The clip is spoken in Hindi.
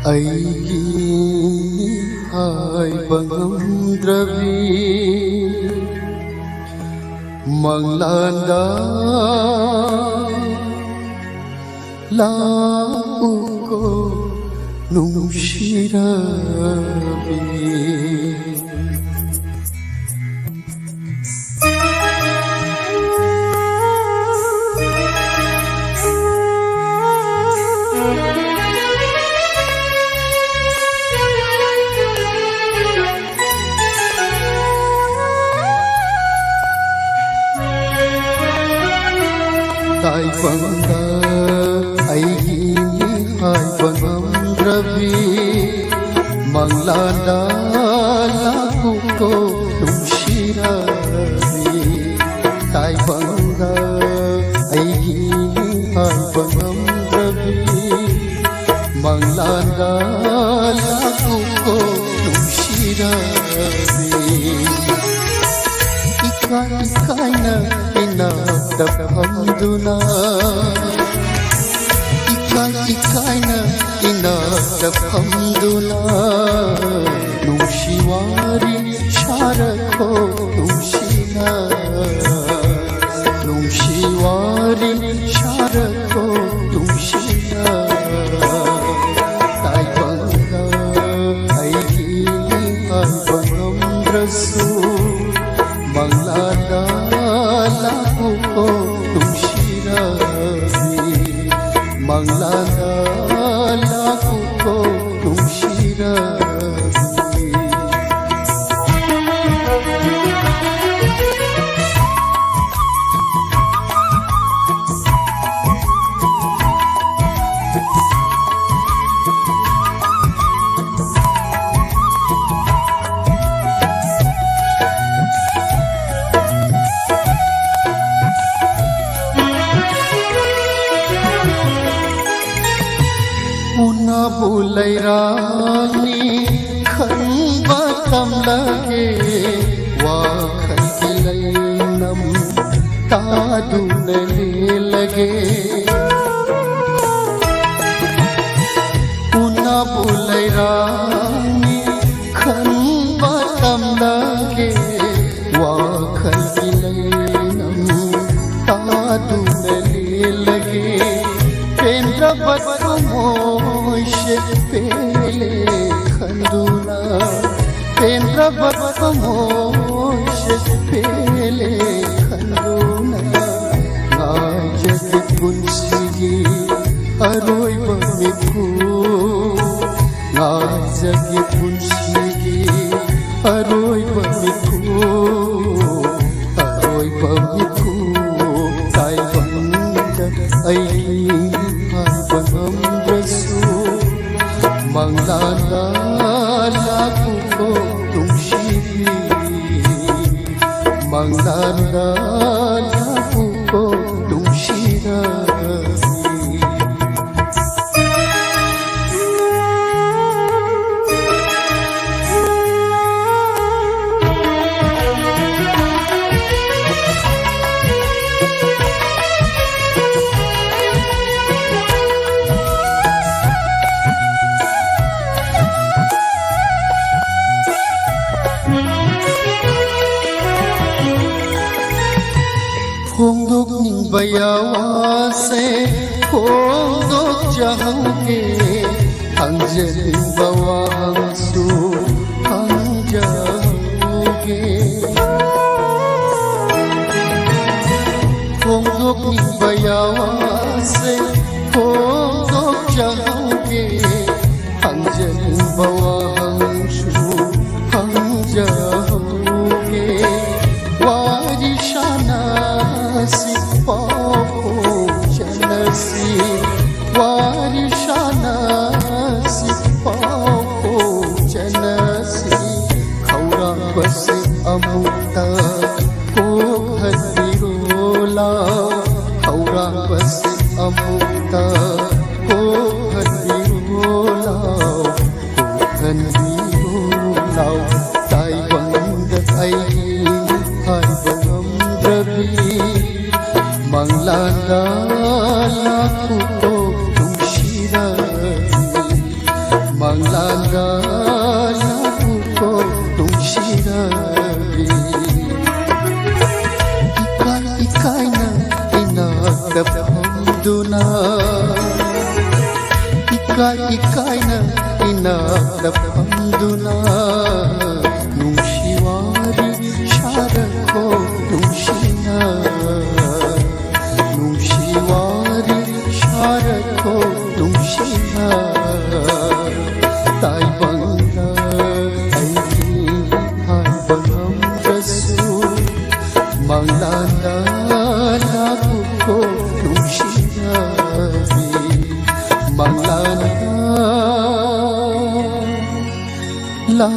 ꯑꯩꯒꯤ ꯍꯥꯏꯕ ꯉꯝꯗ꯭ꯔꯕꯤ ꯃꯪꯂꯥꯟꯗ ꯂꯥꯛꯎꯀꯣ ꯅꯨꯡꯁꯤꯔꯕꯤ ताइबंगा अय्यी हाइबा नम्रबी मंगलांदा लाकुको नुशिराबी ताइबंगा अय्यी हाइबा नम्रबी मंगलांदा लाकुको नुशिराबी इकाइना hamduna ikaina inadab hamduna nungshiwari sharako nungshina nungshiwari sharako nungshina taibanga aigi aibanamdrasu manglada lakuko नुशिराबी मंगलांदा लाकुको नुशिराबी बुलैरानी खंबा तम लगे वाखल किलैनम तादुने लगे उना बुलैरानी खंबा तम लगे वाखल किलैनम तादुने लगे केंद्र बत्तुमो पेले खंदुना केंद्र बत्तमोश पेले खंदुना नाजक पुंसिगी अरोय बमिकु नाजक पुंसिगी अरोय बमिकु ताइबंगा अय्यी हाइबंद्रसु मंगलांदा लाकुको नुशिरी मंगलांदा लाकुको नुशिराबी होंदोक निंबयावासे होंदोक जहाँगे हंजलिं बवांसु हंजाओगे होंदोक निंबयावासे होंदोक जहाँगे हंजलिं बवांसु हंजाओगे वारिशाना सिपाहो जनसी वारिशाना सिपाहो जनसी खौरा बस अमुता को हदिरोला खौरा बस अमुता को हदिरोला ताइबंगा अय्यी हाइबंद्रबी मंगलांदा nakuko tumshirabi manglanga nakuko tumshirabi ikai na inadapanduna ikai na inadapanduna nungsiwari sharako nungsina nungsiwari sharako nungsina taibangla aiki habanamrasu manglanda nakuko nungsinabi manglanda la